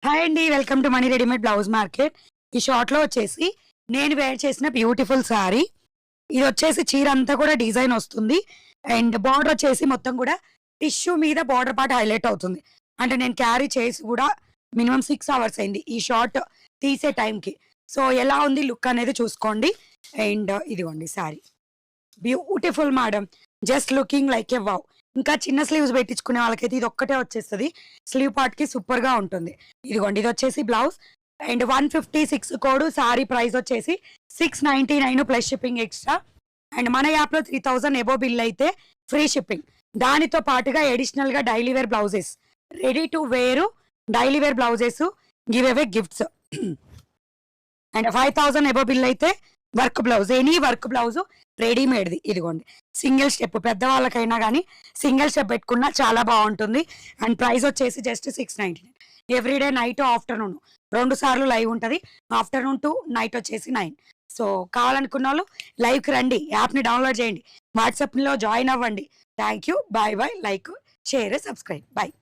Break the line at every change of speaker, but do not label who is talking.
Hi అండి. Welcome to money readymade blouse market. ఈ షార్ట్‌లో వచ్చేసి నేను వేర్ చేసిన బ్యూటిఫుల్ సారీ. ఇది వచ్చేసి చీర అంతా కూడా డిజైన్ వస్తుంది. అండ్ బార్డర్ వచ్చేసి మొత్తం కూడా టిష్యూ మీద బార్డర్ పార్ట్ హైలైట్ అవుతుంది. అంటే నేను క్యారీ చేసి కూడా మినిమమ్ 6 అవర్స్ అయింది ఈ షార్ట్ తీసే టైంకి. సో, ఎలా ఉంది లుక్ అనేది చూసుకోండి. అండ్ ఇదిగోండి sorry. Beautiful madam. Just looking like a wow. ఇంకా చిన్న స్లీవ్స్ పెట్టించుకునే వాళ్ళకైతే ఇది ఒక్కటే వచ్చేస్తది. స్లీవ్ పార్ట్‌కి సూపర్‌గా ఉంటుంది. ఇదిగోండి ఇది వచ్చేసి blouse and 156 code. Sari price వచ్చేసి 699 ప్లస్ షిప్పింగ్ ఎక్స్ట్రా. అండ్ మన యాప్‌లో 3000 అబోవ్ బిల్ అయితే ఫ్రీ షిప్పింగ్. దానితో పాటుగా అడిషనల్‌గా daily wear blouses, ready to wear daily wear blouses, give away gifts. And 5000 above bill అయితే work blouse, any work blouse రెడీమేడ్ది. ఇదిగోండి సింగిల్ స్టెప్, పెద్దవాళ్ళకైనా కానీ సింగిల్ స్టెప్ పెట్టుకున్నా చాలా బాగుంటుంది. అండ్ ప్రైస్ వచ్చేసి జస్ట్ 699. ఎవ్రీడే నైట్ ఆఫ్టర్నూన్ 2 సార్లు లైవ్ ఉంటుంది. ఆఫ్టర్నూన్ టు నైట్ వచ్చేసి 9. సో, కావాలనుకున్న వాళ్ళు లైవ్కి రండి, యాప్ని డౌన్లోడ్ చేయండి, వాట్సాప్లో జాయిన్ అవ్వండి. Thank you. Bye bye. Like, share, subscribe. Bye.